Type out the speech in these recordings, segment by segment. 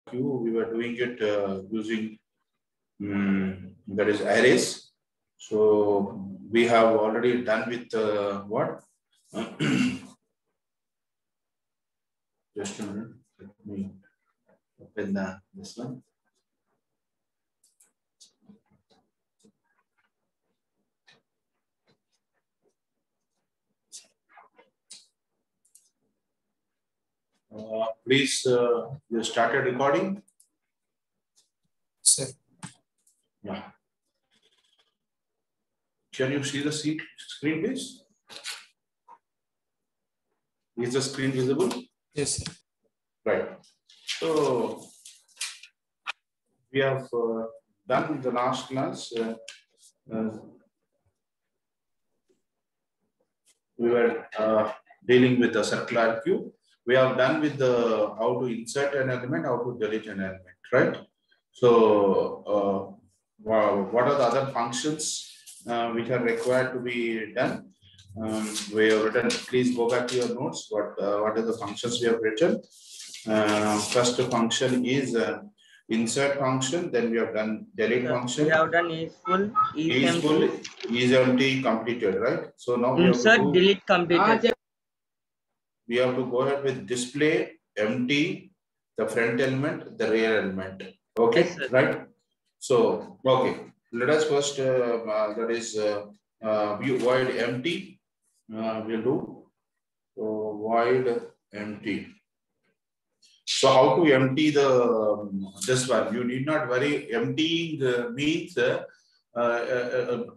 Q, we were doing it using that is arrays. So we have already done with what? Just a minute. Let me open this one. Please, you started recording? Sir. Yeah. Can you see the screen, please? Is the screen visible? Yes, sir. Right. So we have done the last class. We were dealing with the circular queue. We have done with the how to insert an element, how to delete an element, right? So what are the other functions which are required to be done? We have written. Please go back to your notes. What are the functions we have written? First function is insert function. Then we have done delete function. We have done is full, is full, is empty, completed, right? So now we insert, have to do, delete, completed. We have to go ahead with display, empty, the front element, the rear element. Okay, yes, right? So okay, let us first that is view void empty. We'll do void empty. So how to empty the this one? You need not worry. Emptying means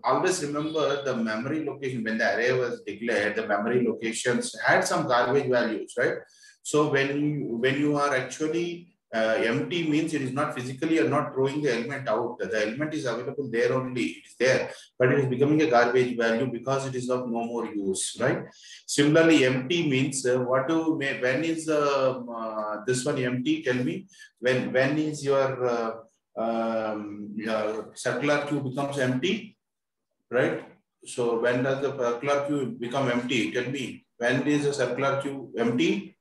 always remember the memory location. When the array was declared, the memory locations had some garbage values, right? So when you are actually empty means it is not physically, you're not throwing the element out. The element is available there only. It is there, but it is becoming a garbage value because it is of no more use, right? Similarly, empty means when is this one empty? Tell me when is your circular queue becomes empty, right? So when does the circular queue become empty? Tell me when is the circular queue empty?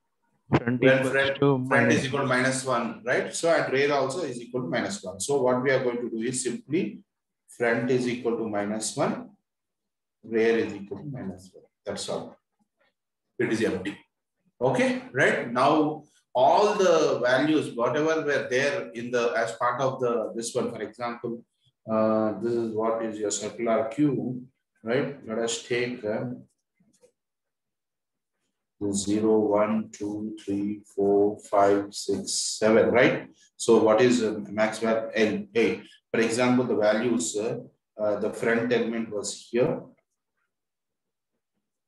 When front is equal to -1, right? So at rear also is equal to -1. So what we are going to do is simply front is equal to -1, rear is equal to -1. That's all. It is empty. Okay, right? Now all the values, whatever were there in the as part of the this one, for example, this is what is your circular queue, right? Let us take 0, 1, 2, 3, 4, 5, 6, 7, right? So what is max value L8? For example, the values, the front element was here.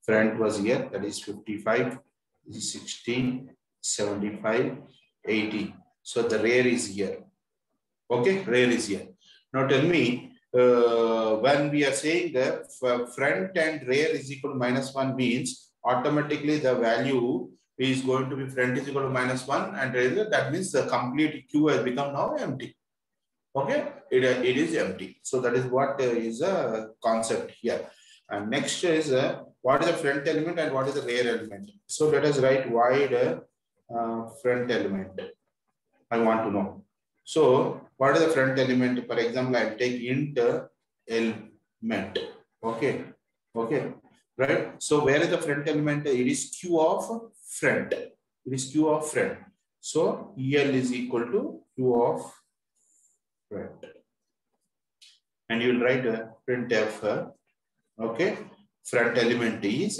Front was here, that is 55, 60, 75, 80. So the rear is here. Okay, rear is here. Now tell me, when we are saying that front and rear is equal to -1 means automatically the value is going to be front is equal to -1 and rear, that means the complete queue has become now empty. Okay, it is empty. So that is what is a concept here. And next is what is the front element and what is the rear element. So let us write void front element. I want to know. So what is the front element? For example, I take int element. Okay. Okay. Right. So where is the front element? It is q of front. It is q of front. So EL is equal to q of front. And you will write printf. Okay. Front element is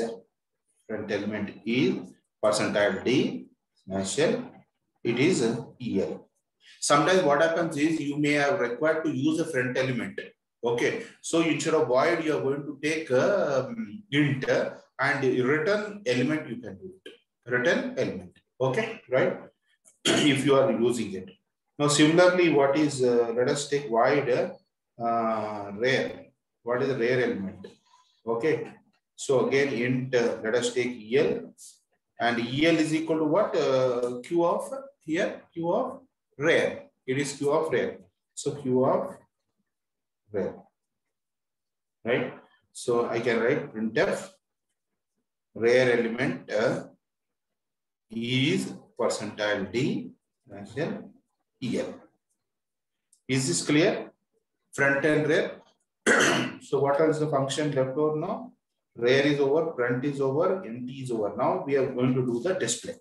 percentile D shell. It is EL. Sometimes what happens is you may have required to use a front element. Okay, so instead of void, you are going to take int and return element. You can do it. Return element. Okay, right? If you are using it. Now, similarly, what is? Let us take void rear. What is the rear element? Okay. So again, int. Let us take EL, and EL is equal to what? Q of here. Q of rear. It is q of rear. So q of rear. Right? So I can write printf rear element is percentile D. year. Is this clear? Front and rear. So what is the function left over now? Rear is over, front is over, empty is over. Now we are going to do the display.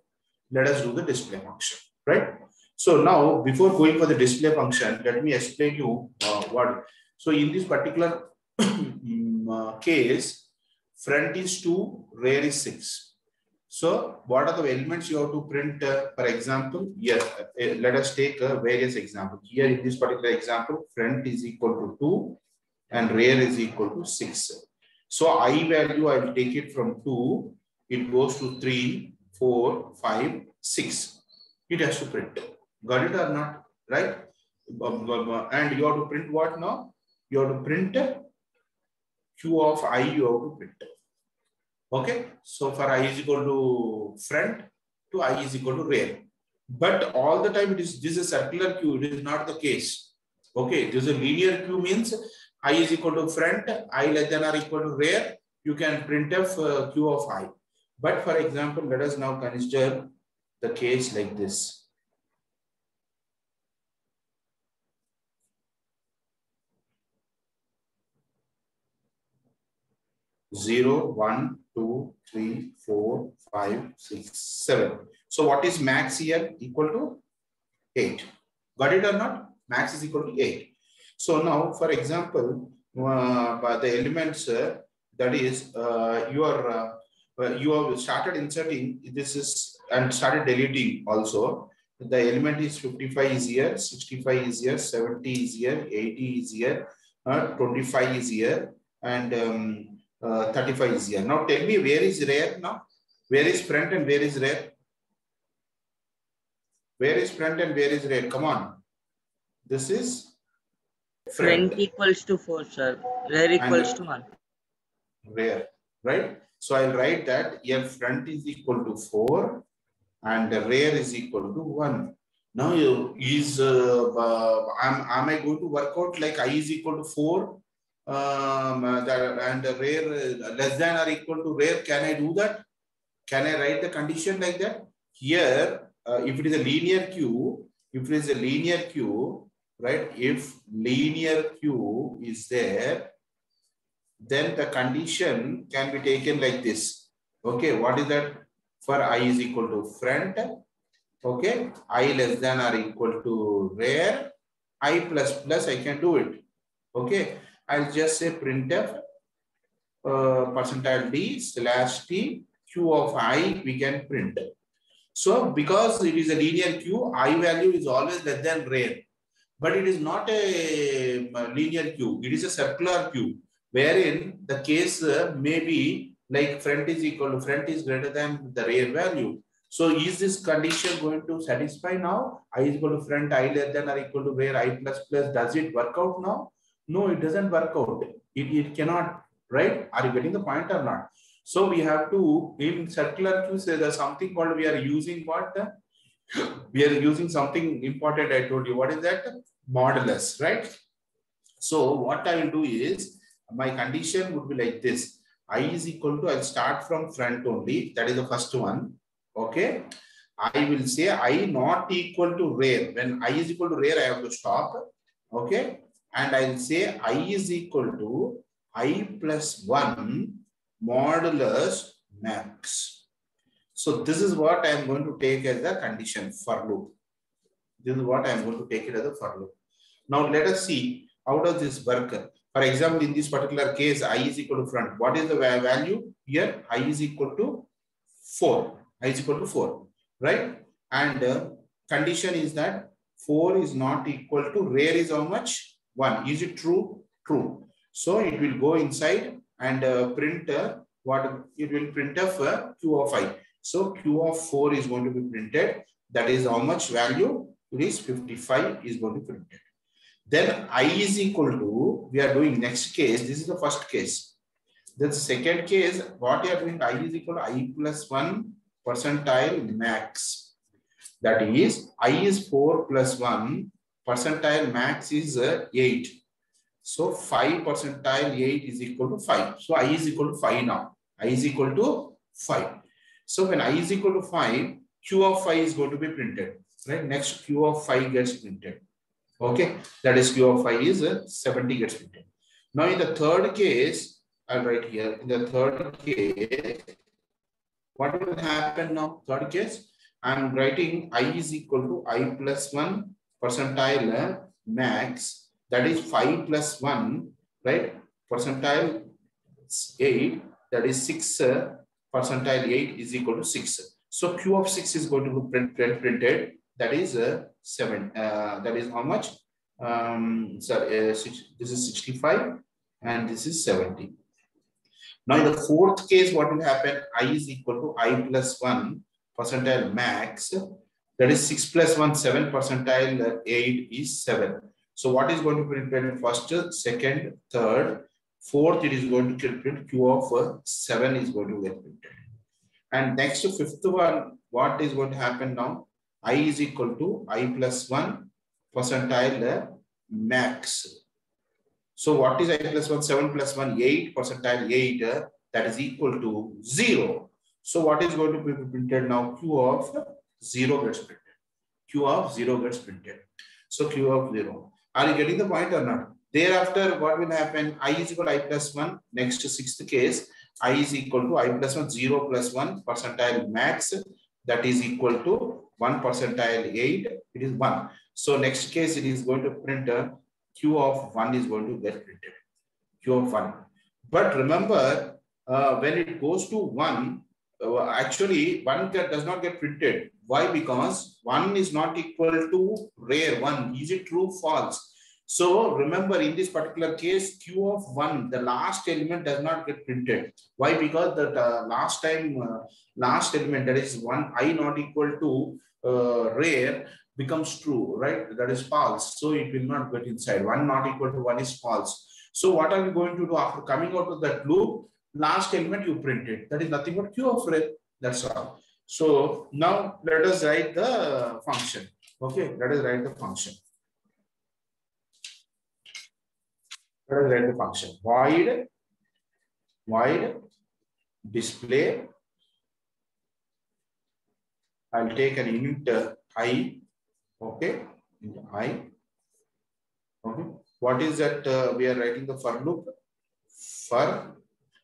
Let us do the display function, right? So now, before going for the display function, let me explain you what. So in this particular case, front is 2, rear is 6. So what are the elements you have to print? For example, here, let us take various examples. Here in this particular example, front is equal to 2 and rear is equal to 6. So I value, I will take it from 2, it goes to 3, 4, 5, 6. It has to print. Got it or not? Right? And you have to print what now? You have to print Q of I, you have to print. Okay. So for I is equal to front to I is equal to rear. But all the time this is a circular queue. It is not the case. Okay. This is a linear queue, means I is equal to front, I less than or equal to rear. You can print Q of I. But for example, let us now consider the case like this. 0, 1, 2, 3, 4, 5, 6, 7. So what is max here? Equal to 8. Got it or not? Max is equal to 8. So now, for example, the elements that is you have started inserting this is and started deleting also. The element is 55 is here, 65 is here, 70 is here, 80 is here, 25 is here, and 35 is here. Now tell me, where is rear now? Where is front and where is rear? Where is front and where is rear? Come on. This is front equals to 4, sir. Rear equals to 1. Rear, right? So I'll write that here front is equal to 4 and the rear is equal to 1. Now is am I going to work out like I is equal to 4 and the rear less than or equal to rear? Can I do that? Can I write the condition like that? Here, if it is a linear queue, right? If linear queue is there, then the condition can be taken like this. Okay, what is that? For I is equal to front, okay, I less than or equal to rear, I plus plus, I can do it. Okay, I'll just say printf percentile d slash t q of I, we can print. So because it is a linear queue, I value is always less than rear. But it is not a linear queue. It is a circular queue, wherein the case may be like front is greater than the rear value. So is this condition going to satisfy now? I is equal to front, I less than or equal to rear, I plus plus. Does it work out now? No, it doesn't work out. It cannot, right? Are you getting the point or not? So we have to, in circular queues, there's something called, we are using what? We are using something important. I told you. What is that? Modulus, right? So what I will do is, my condition would be like this. I is equal to, I'll start from front only. That is the first one. Okay. I will say I not equal to rear. When I is equal to rear, I have to stop. Okay. And I'll say I is equal to I plus 1 modulus max. So this is what I am going to take as the condition for loop. This is what I am going to take it as a for loop. Now let us see how does this work. For example, in this particular case, I is equal to front. What is the value here? I is equal to 4. I is equal to 4, right? And condition is that 4 is not equal to rear is how much? 1. Is it true? True. So it will go inside and print what it will print of Q of I. So Q of 4 is going to be printed. That is how much value? It is 55 is going to be printed. Then I is equal to, we are doing next case. This is the first case. The second case, what you are doing, I is equal to I plus 1 percentile max. That is, I is 4 plus 1, percentile max is 8. So 5 percentile 8 is equal to 5. So I is equal to 5 now. I is equal to 5. So when I is equal to 5, Q of 5 is going to be printed. right? Next Q of 5 gets printed. Okay, that is Q of 5 is 70 gets printed. Now in the third case, I'll write here, in the third case, what will happen now? Third case, I'm writing I is equal to I plus 1 percentile max, that is 5 plus 1, right? Percentile 8, that is 6 percentile 8 is equal to 6. So Q of 6 is going to be printed, that is 7. That is how much? This is 65 and this is 70. Now in the fourth case, what will happen? I is equal to I plus 1 percentile max, that is 6 plus 1, 7 percentile 8 is 7. So what is going to be printed first, second, third, fourth, it is going to print Q of 7 is going to get printed. And next to fifth one, what is going to happen now? I is equal to I plus 1 percentile max. So what is I plus 1? 7 plus 1, 8 percentile 8, that is equal to 0. So what is going to be printed now? Q of 0 gets printed. Q of 0 gets printed. So Q of 0. Are you getting the point or not? Thereafter, what will happen? I is equal to I plus 1. Next to sixth case, I is equal to I plus 1, 0 plus 1 percentile max, that is equal to 1 percentile 8, it is 1. So next case, it is going to print Q of 1 is going to get printed. Q of 1. But remember, when it goes to 1, actually 1 does not get printed. Why? Because 1 is not equal to rare 1. Is it true? False. So remember, in this particular case, Q of 1, the last element does not get printed. Why? Because the last element, that is 1 I not equal to rare, becomes true, right? That is false. So it will not get inside. 1 not equal to 1 is false. So what are we going to do after coming out of that loop? Last element you print it. That is nothing but Q of rare. That's all. So now let us write the function. Okay, let us write the function. Let us write the function. Void display. I'll take an int I. Okay, I. Okay. What is that? We are writing the for loop. For,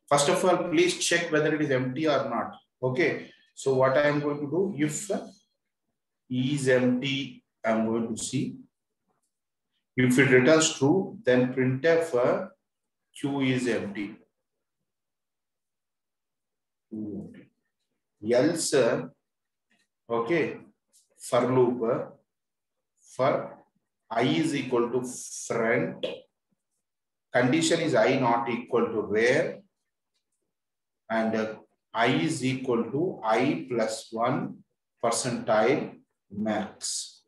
first of all, please check whether it is empty or not. Okay. So what I am going to do, if is empty, I am going to see. If it returns true, then printf Q is empty. Else, okay, for loop, for I is equal to front, condition is I not equal to rare, and I is equal to I plus 1 percentile max.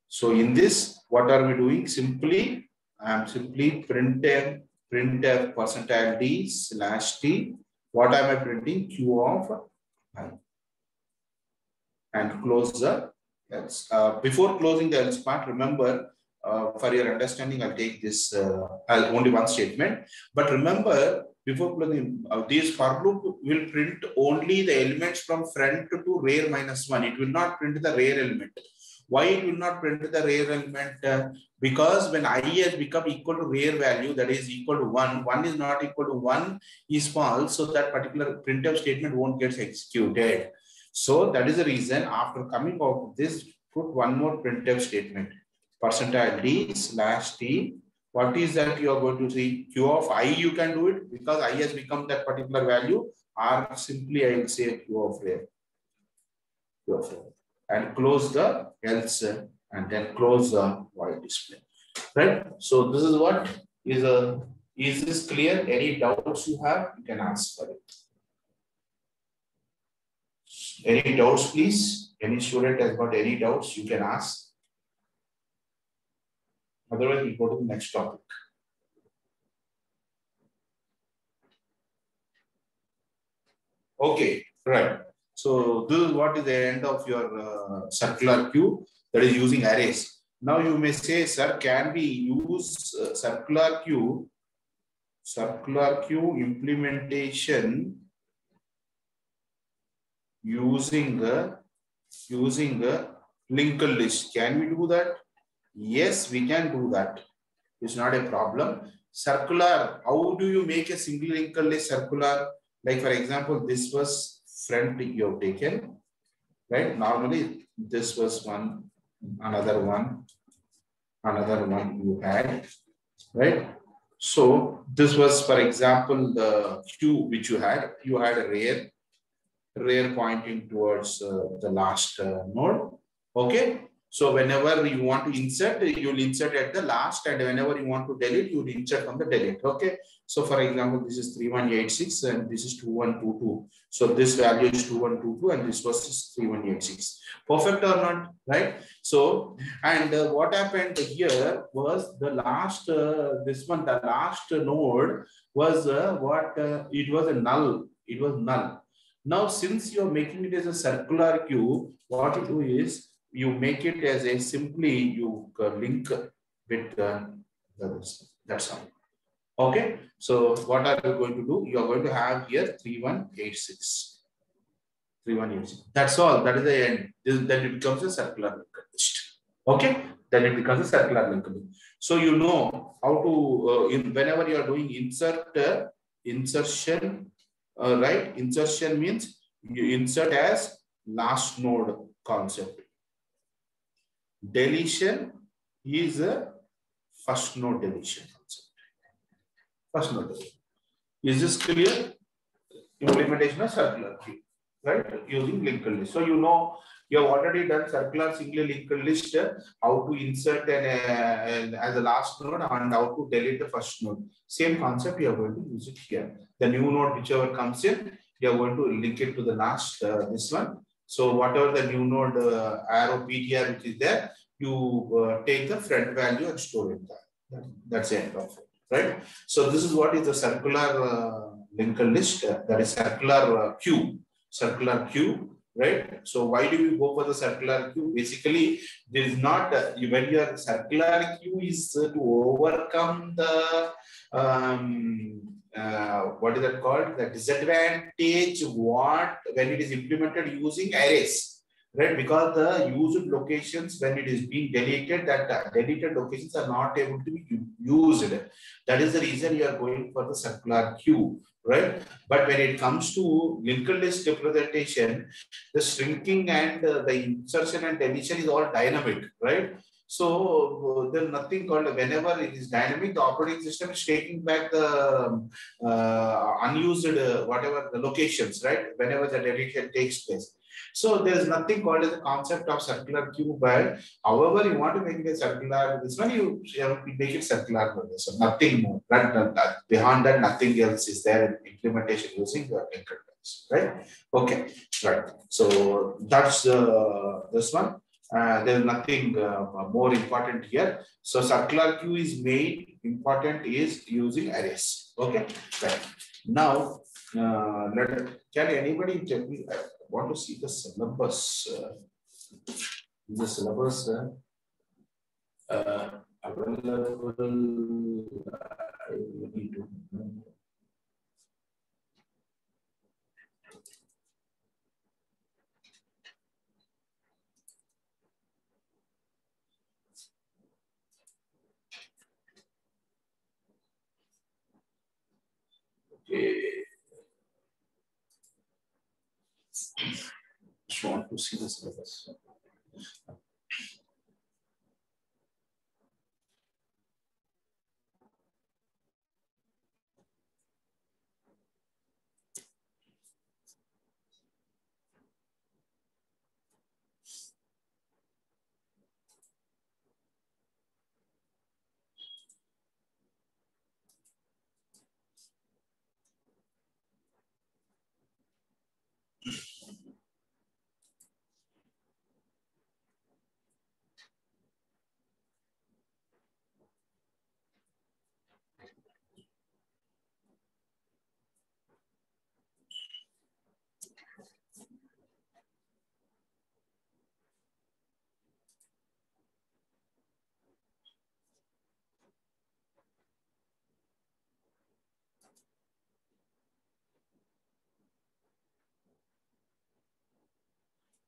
So in this, what are we doing? Simply, I am simply printf percentile d slash t. What am I printing? Q of I. And close the else. Before closing the else part, remember, for your understanding, I'll take this only one statement. But remember, before closing, this for loop will print only the elements from front to rare minus 1. It will not print the rare element. Why it will not print the rare element? Because when I has become equal to rare value, that is equal to 1, 1 is not equal to 1 is false. So that particular printf statement won't get executed. So that is the reason after coming out of this, put one more printf statement. Percentile d slash t. What is that you are going to see? Q of I, you can do it because I has become that particular value, or simply I will say Q of rare. Q of rare. And close the else and then close the void display. Right? So this is what is this clear? Any doubts you have, you can ask for it. Any doubts, please? Any student has got any doubts, you can ask. Otherwise, we go to the next topic. Okay, right. So this is what is the end of your circular queue, that is using arrays. Now you may say, sir, can we use circular queue implementation using linked list. Can we do that? Yes, we can do that. It's not a problem. Circular, how do you make a single linked list circular? Like for example, this was front you have taken, right? Normally this was one, another one you had, right? So this was, for example, the queue which you had a rear pointing towards the last node. Okay. So whenever you want to insert, you'll insert at the last, and whenever you want to delete, you'll insert from the delete. Okay. So for example, this is 3186 and this is 2122. So this value is 2122 and this was 3186. Perfect or not? Right. So, and what happened here was the last, the last node was it was a null. It was null. Now, since you are making it as a circular queue, what you do is you make it as a simply you link with that's all. Okay. So what are you going to do? You are going to have here 3186. 3186. That's all. That is the end. Then it becomes a circular linked list. Okay. Then it becomes a circular linked list. So you know how to whenever you are doing insertion. Right, insertion means you insert as last node concept. Deletion is a first node deletion concept. First node deletion. Is this clear? Implementation of circular queue, right? Using linked list. So you know you have already done circular single linked list, how to insert as a last node and how to delete the first node. Same concept you are going to use it here. The new node whichever comes in, you are going to link it to the last this one. So whatever the new node arrow PTR which is there, you take the front value and store it there. That's the end of it, right? So this is what is the circular linked list, that is circular queue, right? So why do we go for the circular queue? Basically, there is not when your circular queue is to overcome the what is that called? The disadvantage what when it is implemented using arrays, right? Because the used locations when it is being deleted, that deleted locations are not able to be used. That is the reason you are going for the circular queue, right? But when it comes to linked list representation, the shrinking and the insertion and deletion is all dynamic, right? So there's nothing called whenever it is dynamic, the operating system is taking back the unused whatever the locations, right? Whenever the deletion takes place. So there's nothing called as a concept of circular queue, but however you want to make it a circular, this one you make it circular. So nothing more. Beyond that, nothing else is there in implementation using the linked list, right? Okay, right. So that's this one. There's nothing more important here. So circular queue is made important is using arrays. Okay, right. Now, can anybody tell me? I want to see the syllabus. The syllabus available. I need to. Okay. Just want to see the syllabus.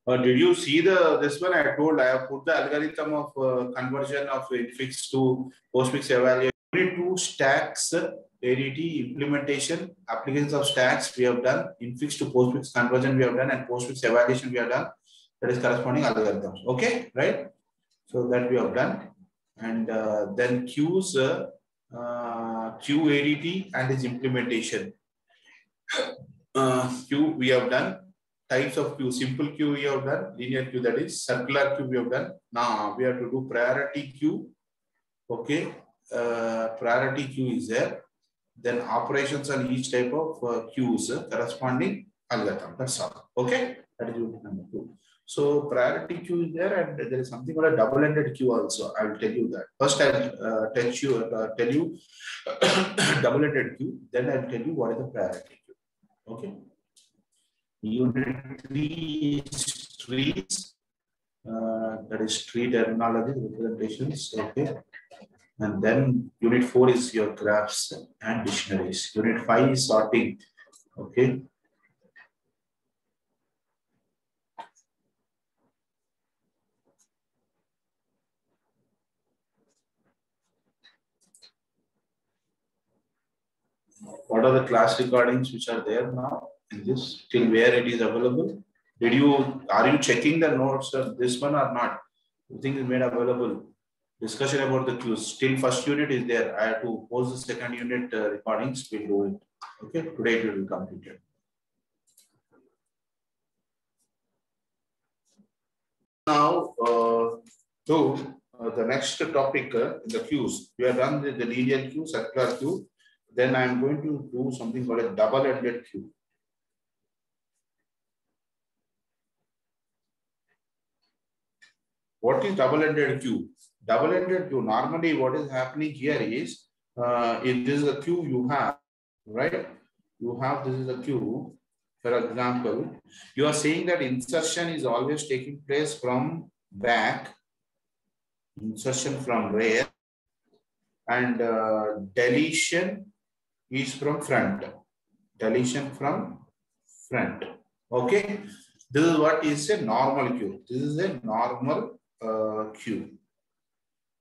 Did you see this one? I told I have put the algorithm of conversion of infix to postfix evaluation. Unit 2 stacks ADT implementation, applications of stacks we have done, infix to postfix conversion we have done, and postfix evaluation we have done. That is corresponding algorithms. Okay, right? So that we have done, and then queues, queue ADT and its implementation. Queue we have done. Types of queue, simple queue we have done, linear queue, that is circular queue we have done. Now we have to do priority queue. Okay, priority queue is there. Then operations on each type of queues, corresponding algorithm. That's all. Okay, that is unit number 2. So priority queue is there, and there is something called a double-ended queue also. I will tell you that. First, I will tell you double-ended queue. Then I will tell you what is the priority queue. Okay. Unit 3 is trees, that is tree terminology representations. Okay, and then unit 4 is your graphs and dictionaries. Unit 5 is sorting. Okay. What are the class recordings which are there now in this, till where it is available? Are you checking the notes of this one or not? Everything is made available. Discussion about the queues. Still first unit is there. I have to post the second unit recordings. We'll do it. Okay, today it will be completed. Now to the next topic in the queues. We have done the linear queue, circular queue. Then I am going to do something called a double-ended queue. What is double-ended queue? Double-ended queue, normally what is happening here is, if this is a queue you have, right? You have, this is a queue. For example, you are saying that insertion is always taking place from back, insertion from rear, and deletion is from front. Deletion from front. Okay. This is what is a normal queue. This is a normal queue.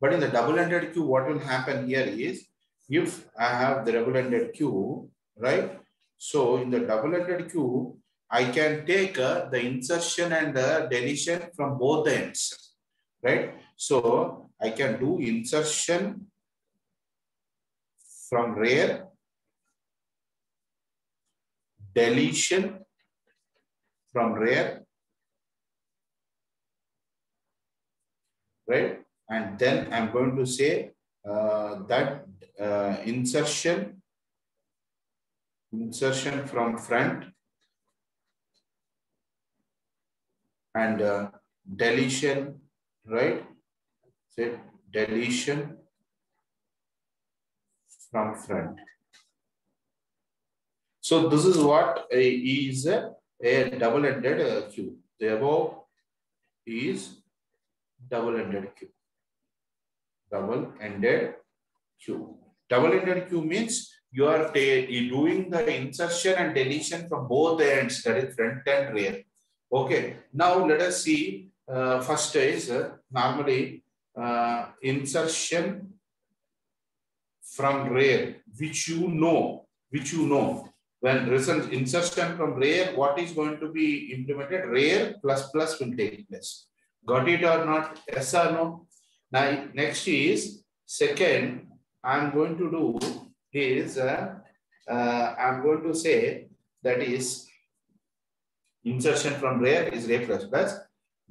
But in the double-ended queue, what will happen here is, if I have the double-ended queue, right? So in the double-ended queue, I can take the insertion and the deletion from both the ends, right? So I can do insertion from rear, deletion from rear, right? And then I'm going to say that insertion from front, and deletion, right? Say deletion from front. So this is what is a double-ended queue. The above is double-ended queue. Double-ended queue. Double-ended queue means you are doing the insertion and deletion from both the ends, that is front and rear. Okay. Now let us see. First is normally insertion from rear, which you know. When result insertion from rear, what is going to be implemented? Rear plus plus will take place. Got it or not? Yes or no? Now, next is second. I'm going to do is I'm going to say that is insertion from rear is rear plus plus,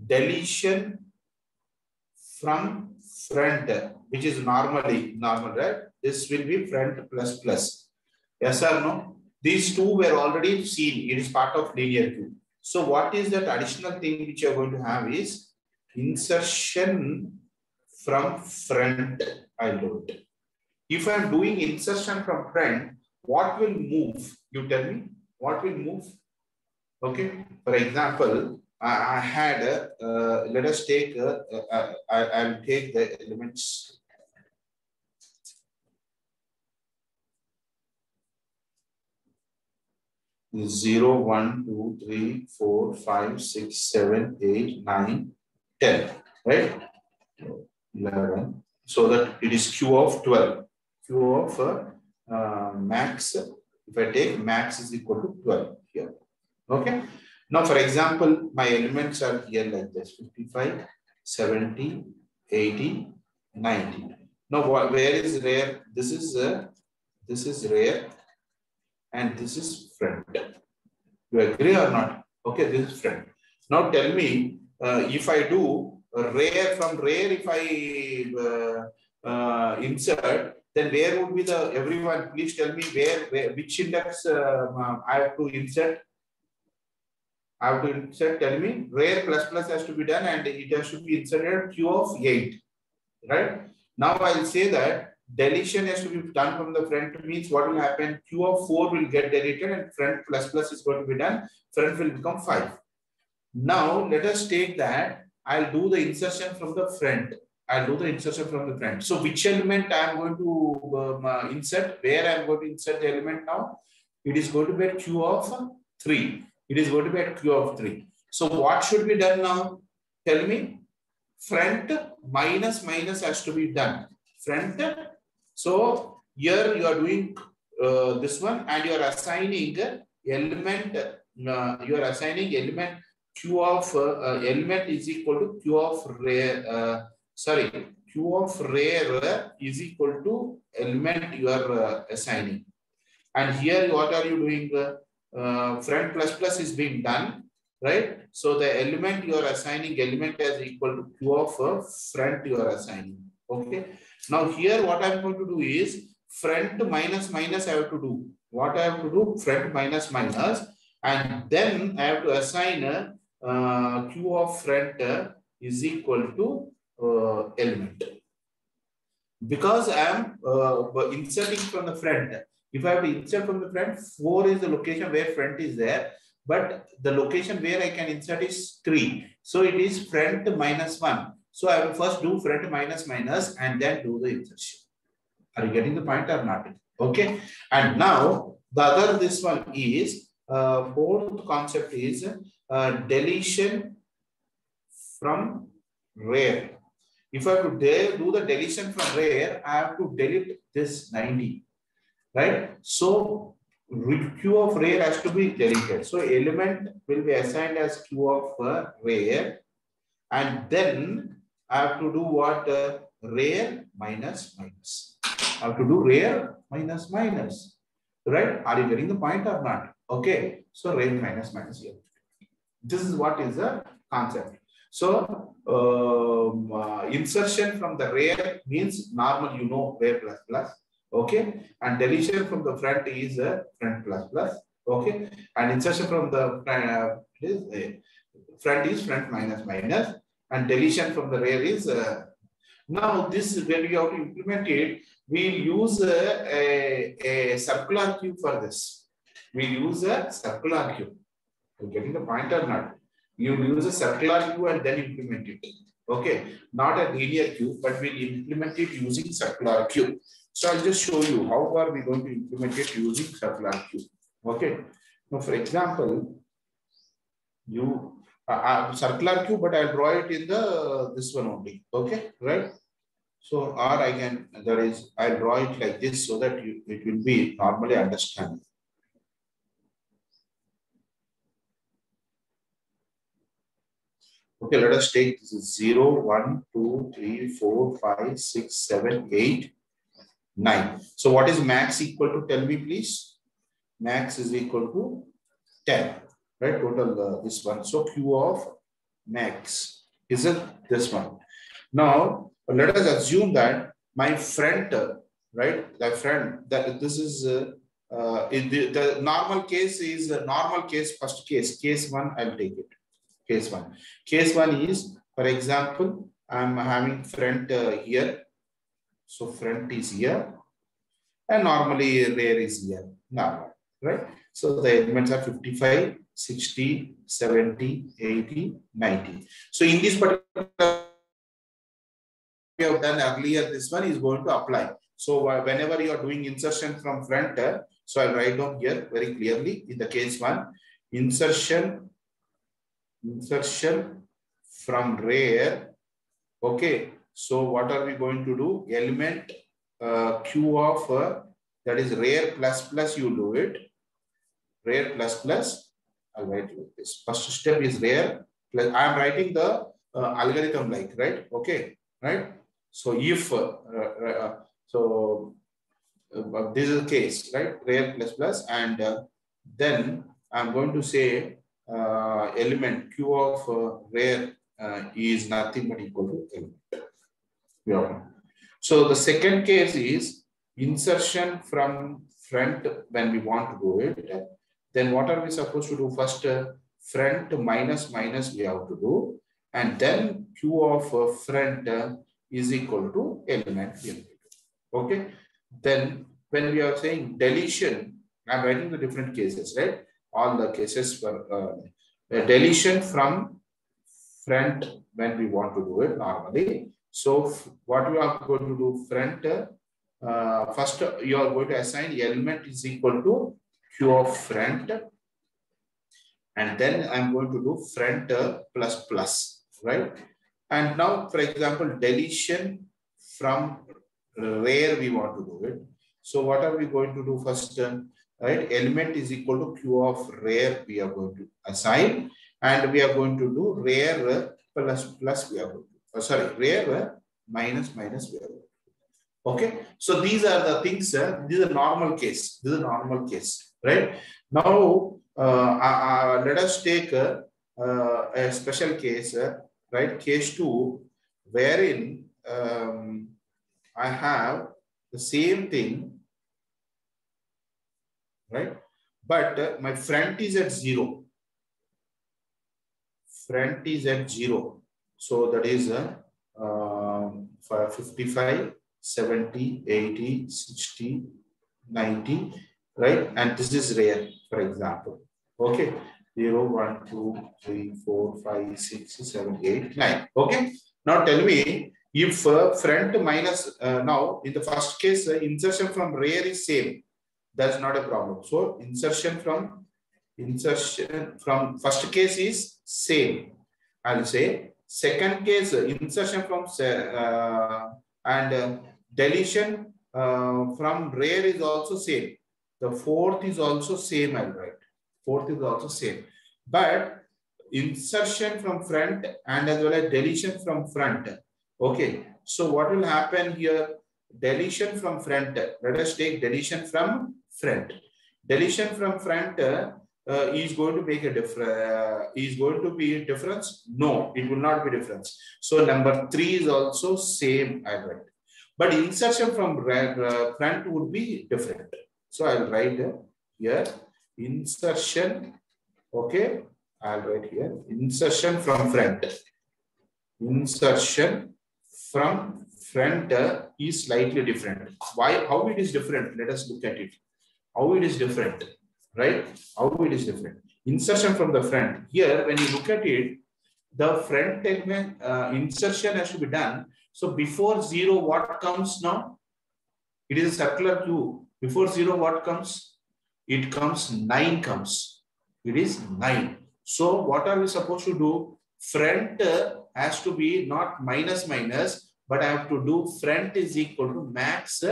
deletion from front, which is normally normal, right? This will be front plus plus. Yes or no? These two were already seen. It is part of linear queue. So what is that additional thing which you are going to have is insertion from front. I'll do it. If I'm doing insertion from front, what will move? You tell me. What will move? Okay. For example, I had let us take I'll take the elements. 0, 1, 2, 3, 4, 5, 6, 7, 8, 9, 10, right? 11. So that it is Q of 12. Q of max, if I take max is equal to 12 here. Okay. Now, for example, my elements are here like this: 55, 70, 80, 90. Now, where is rare? This is rare, and this is front. You agree or not? Okay, this is front. Now, tell me, if I do rare from rare, if I insert, then where would be the everyone? Please tell me where which index I have to insert. I have to insert, tell me, rare plus plus has to be done and it has to be inserted Q of 8, right? Now I'll say that deletion has to be done from the front, means what will happen? Q of 4 will get deleted and front plus plus is going to be done. Front will become 5. Now let us take that. I'll do the insertion from the front. I'll do the insertion from the front. So which element I'm going to insert? Where I'm going to insert the element now? It is going to be at Q of 3. It is going to be at Q of 3. So what should be done now? Tell me. Front minus minus has to be done. Front. So here you are doing this one and you are assigning element. You are assigning element Q of element is equal to Q of rare. Q of rare is equal to element you are assigning. And here what are you doing? Front plus plus is being done, right? So the element you are assigning element as equal to Q of front you are assigning. Okay. Now here what I am going to do is front minus minus I have to do. What I have to do? Front minus minus, and then I have to assign Q of front is equal to element. Because I am inserting from the front. If I have to insert from the front, 4 is the location where front is there, but the location where I can insert is 3. So it is front minus 1. So I will first do front minus minus and then do the insertion. Are you getting the point or not? Okay. And now the other this one is fourth concept is deletion from rare. If I have to do the deletion from rare, I have to delete this 90. Right? So Q of rare has to be deleted. So element will be assigned as Q of rare, and then I have to do what? Rare minus minus. I have to do rare minus minus. Right? Are you getting the point or not? Okay. So rare minus minus here. This is what is the concept. So insertion from the rare means normal, you know, rare plus plus. Okay, and deletion from the front is front plus plus. Okay, and insertion from the front is front minus minus, and deletion from the rear is now this when we have to implement it, we'll use a circular cube for this. We use a circular cube. You're getting the point or not? You use a circular cube and then implement it. Okay, not a linear cube, but we'll implement it using circular cube. So I'll just show you how are we going to implement it using circular cube. Okay. Now, for example, you circular cube, but I'll draw it in the this one only. Okay, right? So or I can I'll draw it like this so that it will be normally understandable. Okay, let us take this is 0, 1, 2, 3, 4, 5, 6, 7, 8, 9. So what is max equal to? Tell me, please. Max is equal to 10, right? Total this one. So Q of max is this one. Now let us assume that my front, right? The front that this is the normal case is normal case. First case 1. I'll take it. Case 1. Case 1 is, for example, I'm having front here. So front is here, and normally rear is here. Normal, right? So the elements are 55, 60, 70, 80, 90. So in this particular we have done earlier, this one is going to apply. So whenever you are doing insertion from front, so I'll write down here very clearly in the case 1, insertion from rear. Okay, so what are we going to do? Element Q of that is rear plus you do it. Rear plus, I'll write like this. First step is rear plus, I am writing the algorithm like, right? Okay, right? So if, this is the case, right? Rear plus, and then I'm going to say element Q of rear is nothing but equal to element. Yeah. So the second case is insertion from front when we want to do it. Then what are we supposed to do? First, front minus we have to do. And then Q of front is equal to element. Okay. Then when we are saying deletion, I'm writing the different cases, right? All the cases for deletion from front when we want to do it normally. So what you are going to do front, first you are going to assign element is equal to Q of front. And then I'm going to do front plus, right? And now, for example, deletion from rear we want to do it. So what are we going to do first? Right? Element is equal to Q of rear we are going to assign. And we are going to do rear plus we are going to, rear minus we are going to. Okay. So these are the things, this is a normal case. This is a normal case, right? Now, let us take a special case, right? Case 2, wherein I have the same thing, right? But my front is at 0. Front is at 0. So that is 55, 70, 80, 60, 90, right? And this is rear, for example. Okay. 0, 1, 2, 3, 4, 5, 6, 7, 8, 9. Okay. Now tell me if front minus, now in the first case, insertion from rear is same. That's not a problem. So insertion from first case is same. I'll say second case insertion from and deletion from rear is also same. The fourth is also same. I'll write. Fourth is also same. But insertion from front and as well as deletion from front. Okay. So what will happen here? Deletion from front. Let us take deletion from front. Deletion from front is going to make a difference. Is going to be a difference? No, it will not be difference. So number 3 is also same. I write. But insertion from front would be different. So I'll write here insertion. Okay, I'll write here insertion from front. Insertion from front is slightly different. Why? How it is different? Let us look at it. How it is different, right? How it is different. Insertion from the front. Here, when you look at it, the front element insertion has to be done. So before 0, what comes now? It is a circular Q. Before 0, what comes? It comes 9 comes. It is 9. So what are we supposed to do? Front has to be not minus, but I have to do front is equal to max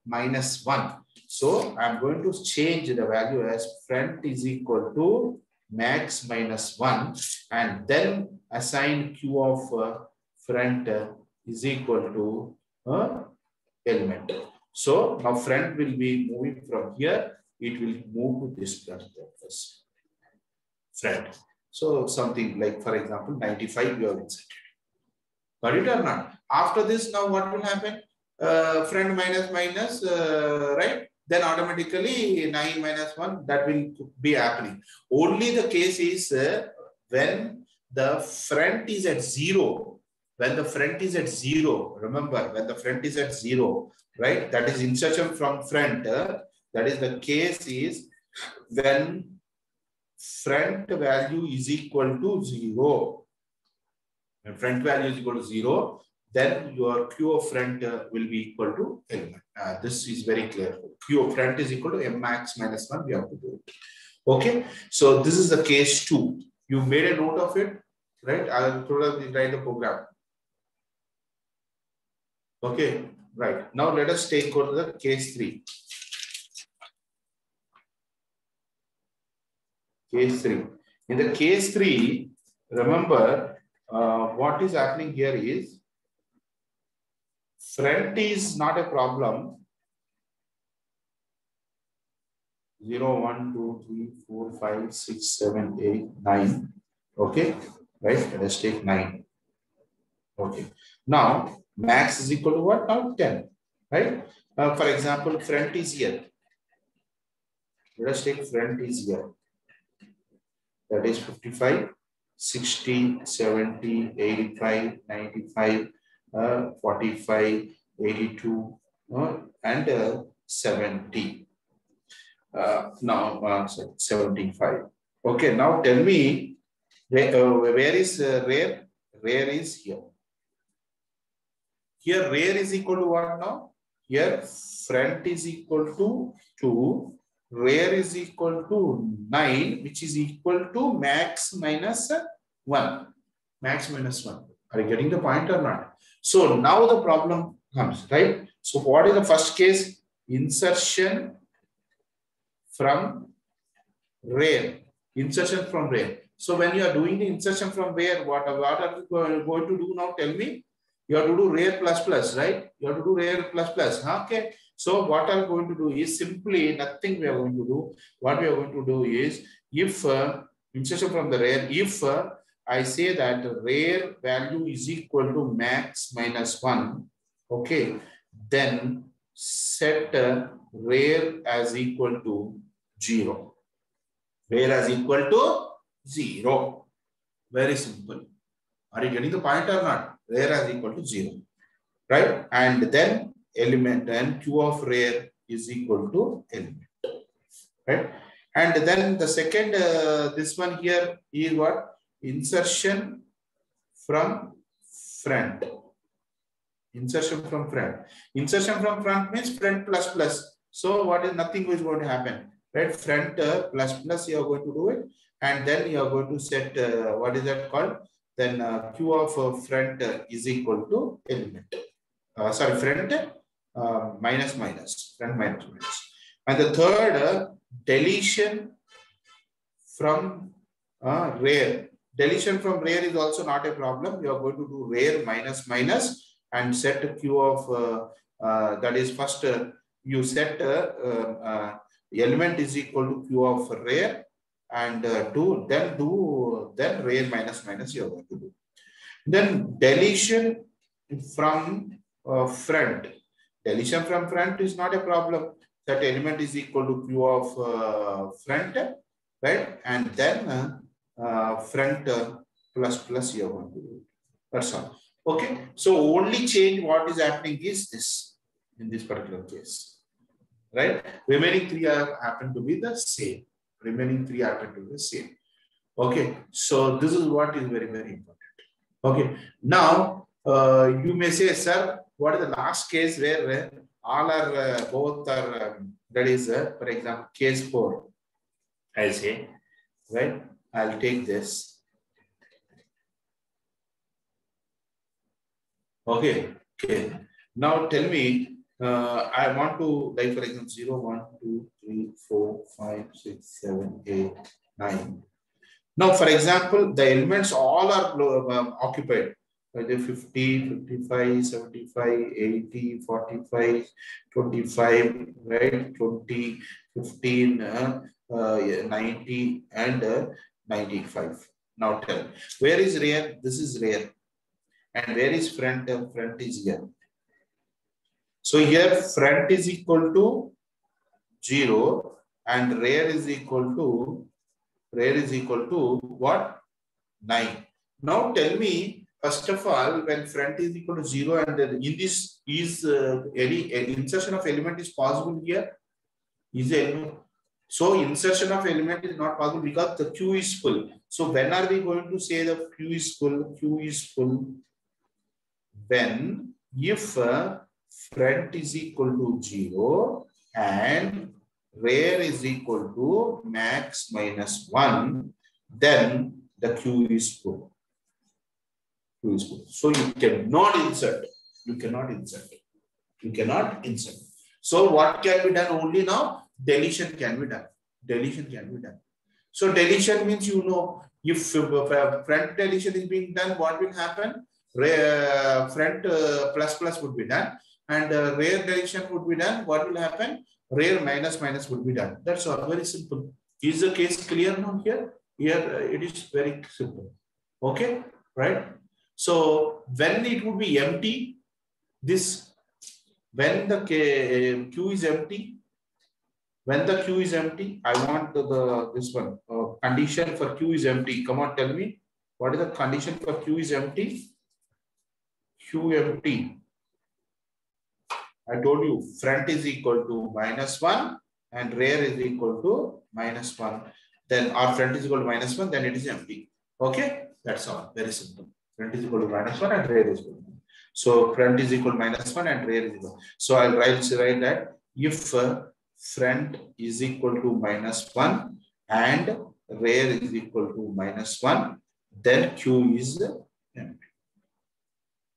minus 1. So I'm going to change the value as front is equal to max minus 1 and then assign Q of front is equal to element. So now front will be moving from here. It will move to this purpose. Front. So something like, for example, 95 you have inserted. Got it or not? After this, now what will happen? Front minus, right? Then automatically 9 minus 1, that will be happening. Only the case is when the front is at 0. When the front is at 0, remember, when the front is at 0, right? That is insertion from front. That is the case is when front value is equal to 0. When front value is equal to 0, then your Q of front will be equal to element. This is very clear. Q of front is equal to M max minus 1. We have to do it. Okay. So this is the case 2. You made a note of it, right? I will probably write the program. Okay. Right. Now let us take on the case 3. Case 3. In the case 3, remember what is happening here is front is not a problem. 0, 1, 2, 3, 4, 5, 6, 7, 8, 9. Okay, right? Let us take 9. Okay. Now, max is equal to what? Now 10. Right? For example, front is here. Let us take front is here. That is 55, 60, 70, 85, 95, 45, 82, and 70. Now 75. Okay, now tell me where is rear? Rear is here. Here rear is equal to what now? Here front is equal to 2. Rear is equal to 9, which is equal to max minus 1. Max minus 1. Are you getting the point or not? So now the problem comes, right? So what is the first case? Insertion from rear. Insertion from rear. So when you are doing the insertion from rear, what are you going to do now? Tell me. You have to do rear plus plus, right? You have to do rear plus plus. Okay. So what I'm going to do is simply nothing we are going to do. What we are going to do is if insertion from the rear, if I say that the rear value is equal to max minus 1, okay, then set rear as equal to 0. Rear as equal to 0. Very simple. Are you getting the point or not? Rear as equal to 0. Right? And then element and Q of rear is equal to element. Right? And then the second, this one here is what? Insertion from front. Insertion from front. Insertion from front means front plus plus. So what is nothing is going to happen. Right? Front plus plus you are going to do it. And then you are going to set, what is that called? Then Q of front is equal to element. Sorry, front minus minus. Front minus minus. And the third, deletion from rear. Deletion from rear is also not a problem. You are going to do rear minus minus and set Q of, that is first, you set element is equal to Q of rear and then rear minus minus you are going to do. Then deletion from front. Deletion from front is not a problem. That element is equal to Q of front, right? And then front plus plus you are going to do. That's all. Okay. So only change what is happening is this in this particular case, right? Remaining 3 happen to be the same. Remaining 3 happen to be the same. Okay. So this is what is very, very important. Okay. Now you may say, sir, what is the last case where all are both are that is for example case 4. I say, right? I'll take this. Okay. Okay. Now tell me. I want to, like for example, 0, 1, 2, 3, 4, 5, 6, 7, 8, 9. Now, for example, the elements all are occupied. 50, 55, 75, 80, 45, 25, right? 20, 15, 90, and 95. Now tell me, where is rear? This is rear. And where is front? Front is here. So here front is equal to 0 and rear is equal to what? 9. Now tell me, first of all, when front is equal to 0 and in this is any insertion of element is possible here? Is there? So insertion of element is not possible because the Q is full. So when are we going to say the Q is full? Q is full when if front is equal to 0 and rear is equal to max minus 1, then the Q is full. Q is full. So you cannot insert. You cannot insert. You cannot insert. So what can be done only now? Deletion can be done. Deletion can be done. So deletion means, you know, if front deletion is being done, what will happen? Front plus plus would be done, and rear deletion would be done. What will happen? Rear minus minus would be done. That's all. Very simple. Is the case clear now here? Here it is very simple. Okay, right? So when it would be empty, this when the Q is empty. When the Q is empty, I want this one condition for Q is empty. Come on, tell me what is the condition for Q is empty? Q empty. I told you front is equal to -1 and rear is equal to -1. Then our front is equal to -1, then it is empty. Okay, that's all. Very simple. Front is equal to -1 and rear is equal to 1. So front is equal to -1 and rear is equal. So I'll write that if front is equal to -1 and rear is equal to -1, then Q is empty.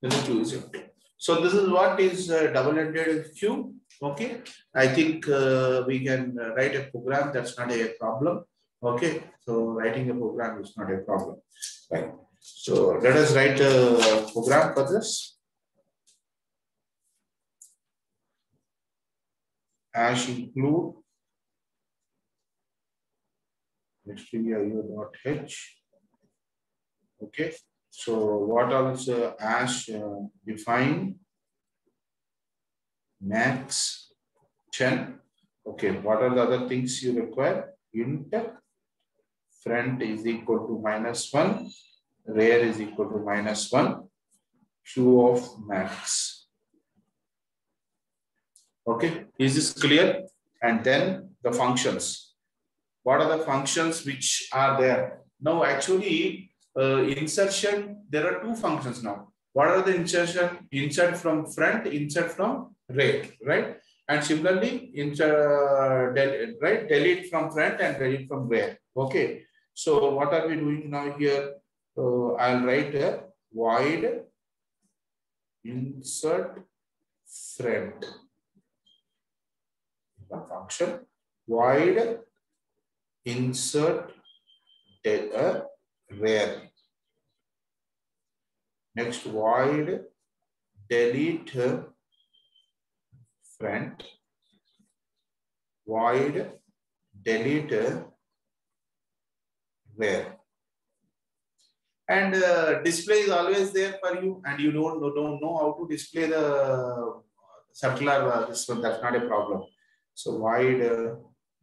Then Q is empty. So this is what is double-ended Q. Okay, I think we can write a program. That's not a problem. Okay, so writing a program is not a problem. Right. So let us write a program for this. Hash include stdio.h. Okay, so what else? Hash define max 10. Okay, what are the other things you require? Int front is equal to -1, rear is equal to -1, Q of max. Okay, is this clear? And then the functions. What are the functions which are there? Now, actually, insertion, there are two functions now. What are the insertion? Insert from front, insert from rear, right? And similarly, delete from front and delete from rear. Okay. So what are we doing now here? I'll write a void insert front. The function void insert rear. Next, void delete front. Void delete rear. And display is always there for you, and you don't know how to display the circular this one. That's not a problem. So void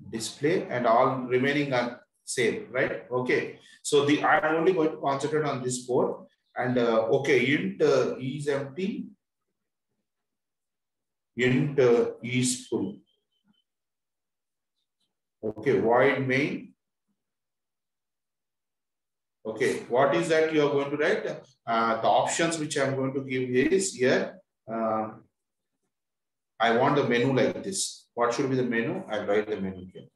display and all remaining are same, right? Okay. So I'm only going to concentrate on this board. And okay, int is empty. Int is full. Okay, void main. Okay, what is that you are going to write? The options which I'm going to give is here. I want the menu like this. What should be the menu? I'll write the menu here.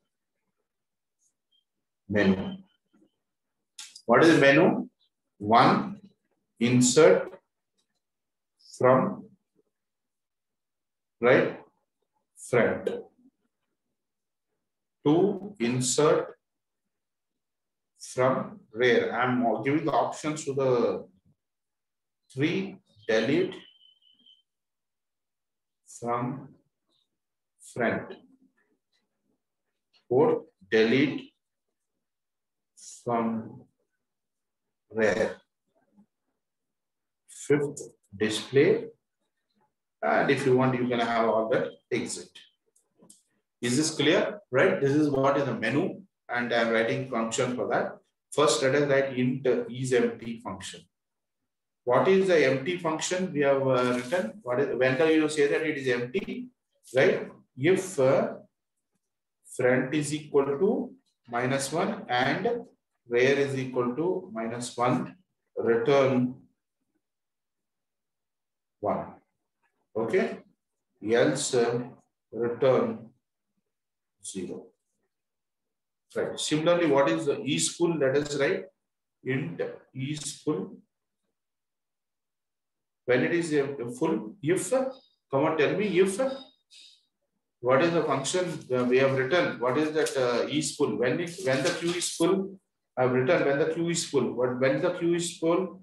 Menu. What is the menu? 1, insert from right front. 2, insert from rear. I'm giving the options to the 3, delete from front. 4, delete from rear. 5th, display. And if you want, you can have all that exit. Is this clear? Right? This is what is the menu, and I'm writing function for that. First, let us write int is empty function. What is the empty function we have written? What is when do you say that it is empty? Right? If front is equal to -1 and rear is equal to -1, return Okay, else return 0. Right. Similarly, what is the is full? Let us write int is full. When it is full, if, come on, tell me if, what is the function we have written? What is that is full? When the queue is full, I have written when the queue is full. But when the queue is full,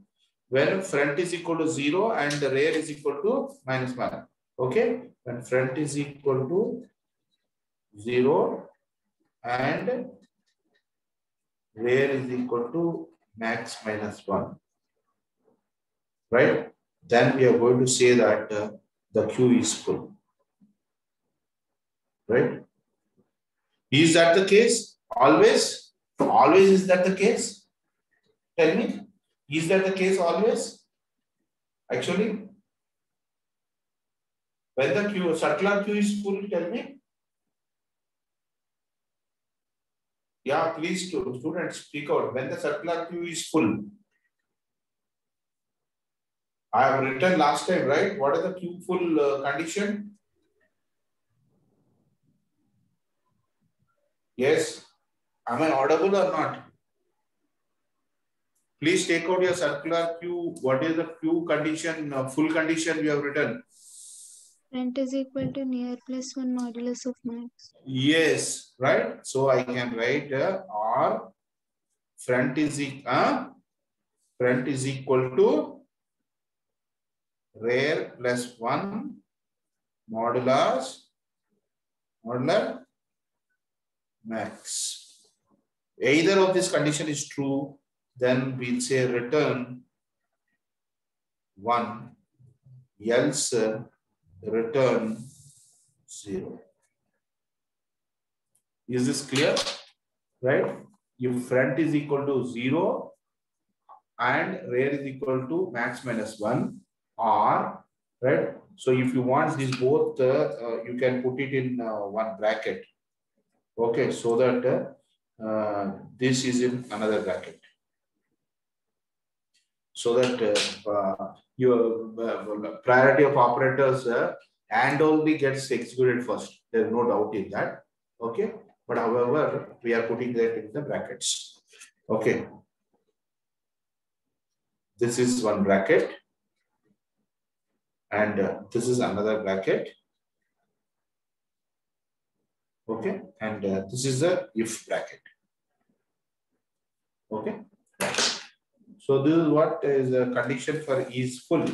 when front is equal to 0 and the rear is equal to -1. Okay, when front is equal to 0 and rear is equal to max -1, right? Then we are going to say that the queue is full, right? Is that the case? Always? Always is that the case? Tell me. Is that the case always? Actually, when the queue, circular queue is full, tell me. Yeah, please, students, speak out. When the circular queue is full, I have written last time, right? What is the queue full condition? Yes. Am I audible or not? Please take out your circular queue. What is the queue condition, full condition we have written? Front is equal to near plus 1 modulus of max. Yes, right. So I can write R front is equal to rear plus 1 modular max. Either of this condition is true, then we'll say return 1, else return 0. Is this clear? Right? If front is equal to 0 and rear is equal to max -1, or, right? So if you want these both, you can put it in one bracket. Okay, so that this is in another bracket. So that your priority of operators and only gets executed first. There's no doubt in that. Okay, but however, we are putting that in the brackets. Okay. This is one bracket. And this is another bracket. Okay, and this is the if bracket. Okay. So this is what is the condition for is full.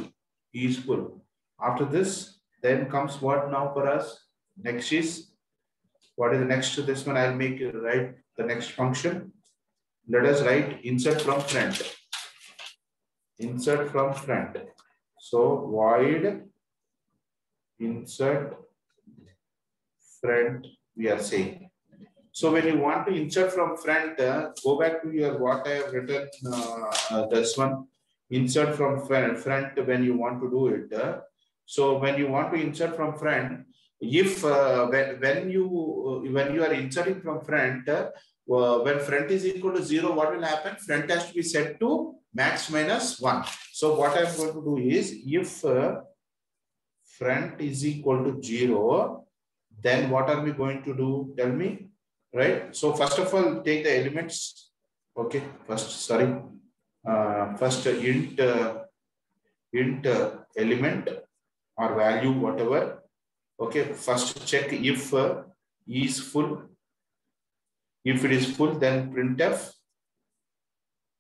Is full. After this, then comes what now for us? Next is, what is the next to this one? I'll make it write the next function. Let us write insert from front. Insert from front. So void insert front, we are saying. So when you want to insert from front, go back to your what I have written, this one, insert from front when you want to do it. So when you want to insert from front, if when you are inserting from front, when front is equal to 0, what will happen? Front has to be set to max -1. So what I'm going to do is, if front is equal to 0, then what are we going to do? Tell me. Right. So first of all, take the elements. Okay. First int element or value, whatever. Okay. First check if is full. If it is full, then printf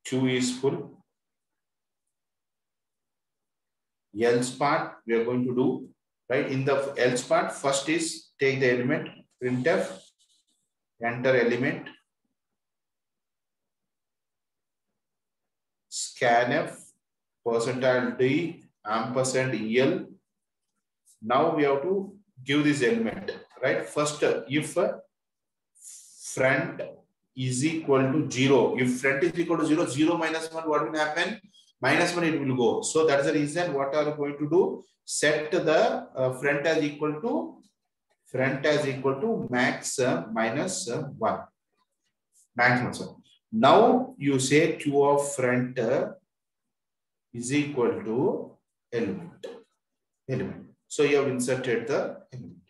queue is full. Else part we are going to do, right? In the else part, first is take the element printf. Enter element, scanf, %d, %el. Now we have to give this element, right? First, if front is equal to 0, if front is equal to 0, 0 -1, what will happen? -1 it will go. So that's the reason what are we going to do? Set the front as equal to max -1. Max 1. Now you say Q of front is equal to element. So you have inserted the element.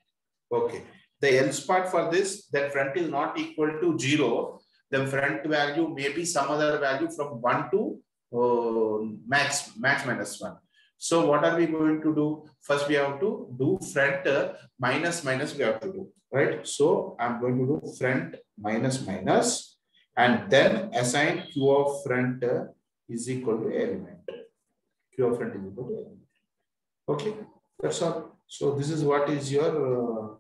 Okay. The else part for this, that front is not equal to 0. The front value may be some other value from 1 to max minus 1. So what are we going to do? First, we have to do front minus we have to do, right? So I'm going to do front minus, and then assign q of front is equal to element. Q of front is equal to element. Okay, that's all. So this is what is your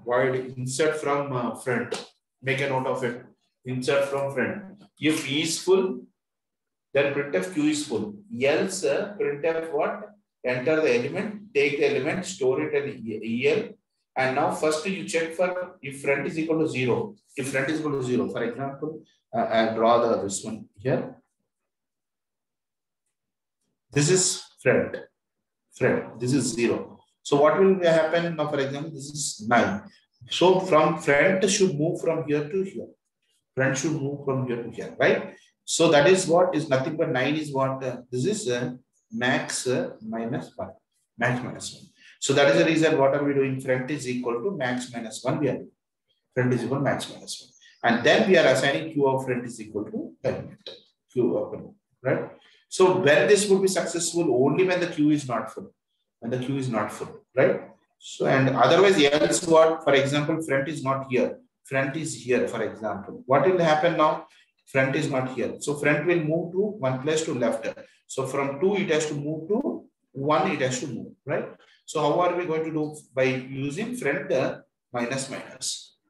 void insert from front. Make a note of it. Insert from front. If E is full, then printf q is full. Else printf what? Enter the element, take the element, store it in EL. And now first you check for if front is equal to 0. If front is equal to 0, for example, I'll draw this one here. This is front. This is 0. So what will happen now? For example, this is 9. So from front should move from here to here. Front should move from here to here, right? So that is what is nothing but 9 is what this is max minus 1. Max minus 1. So that is the reason what are we doing? Front is equal to max minus 1. We are front is equal to max minus 1. And then we are assigning q of front is equal to element. Q of front, right? So when this would be successful only when the queue is not full. When the queue is not full, right? So and otherwise else what? For example, front is not here. Front is here, for example. What will happen now? Front is not here. So front will move to one place to left. So from 2 it has to move to 1 it has to move, right? So how are we going to do? By using front minus.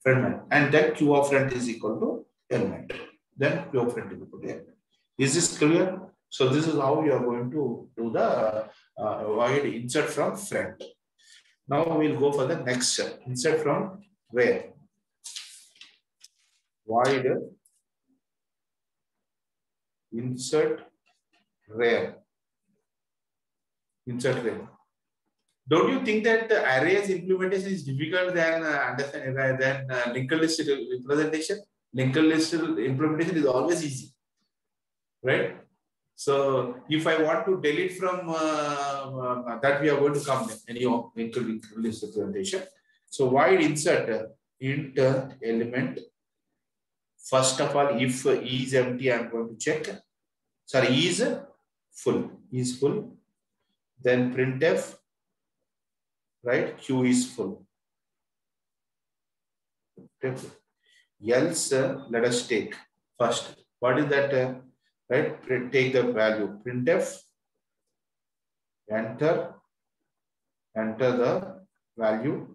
Front and then q of front is equal to element. Then q of front is equal to element. Is this clear? So this is how you are going to do the void insert from front. Now we'll go for the next step. Insert from where? Void insert where? Insert where? Don't you think that the arrays implementation is difficult than linked list representation? Linked list implementation is always easy, right? So if I want to delete from that, we are going to come anyhow into linked list representation. So void insert int element. First of all, if E is empty, I'm going to check. Sorry, E is full. E is full. Then printf, right? Q is full. Else, let us take first. What is that? Right? Take the value. Printf, enter the value.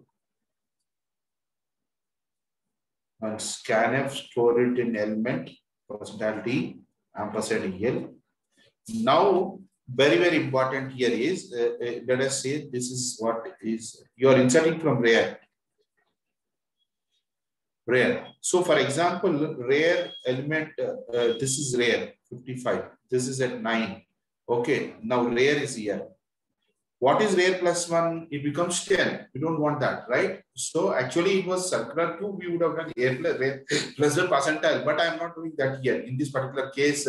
And scanf, store it in element, %d, ampersand EL. Now, very important here is, let us say this is what is, you are inserting from where? Rare. So for example, rare element, this is rare, 55. This is at 9. Okay, now rare is here. What is rare plus 1? It becomes 10. We don't want that, right? So actually it was circular Q. We would have done rare plus the percentile, but I am not doing that here. In this particular case,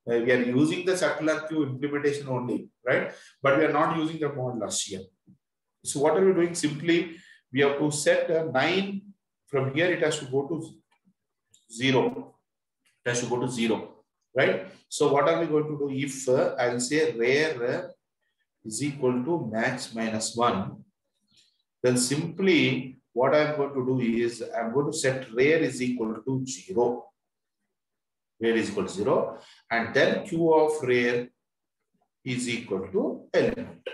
we are using the circular Q implementation only, right? But we are not using the modulus here. So what are we doing? Simply, we have to set 9 from here. It has to go to 0. It has to go to 0, right? So what are we going to do? If I will say rare is equal to max minus 1, then simply what I'm going to do is I'm going to set rare is equal to 0. Rare is equal to 0, and then q of rare is equal to element.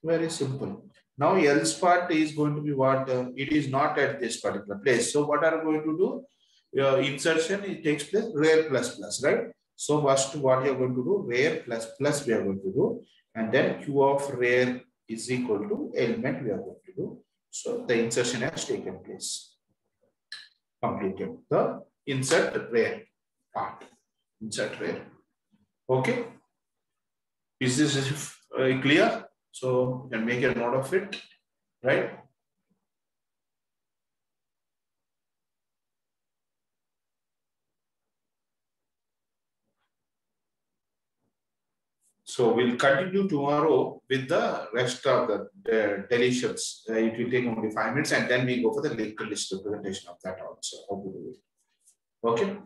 Very simple. Now else part is going to be what? It is not at this particular place. So what are we going to do? Insertion, it takes place rare plus plus, right? So first what you are going to do? Rare plus plus we are going to do. And then q of rare is equal to element we are going to do. So the insertion has taken place. Completed the insert rare part. Insert rare. Okay. Is this clear? So you can make a note of it, right? So we'll continue tomorrow with the rest of the deletions. It will take only 5 minutes, and then we go for the linked list representation of that also. How to do it. Okay.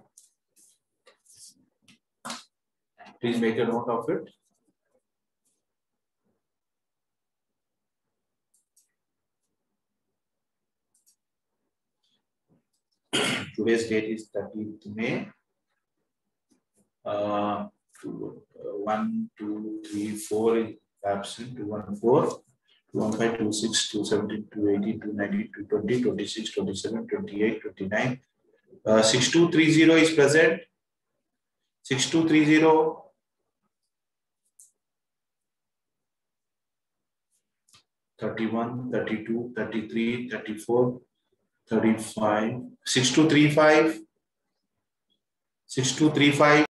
Please make a note of it. Today's date is 30th May. 1, 2, 3, 4 is absent. 2, 1, 4. 2, 1, 5, 2, 6, 2, 17, 2, 18, 2, 19, 2, 20, 26, 27, 28, 29. 6230 is present. 6230. 31, 32, 33, 34, 35. 6235. 6235.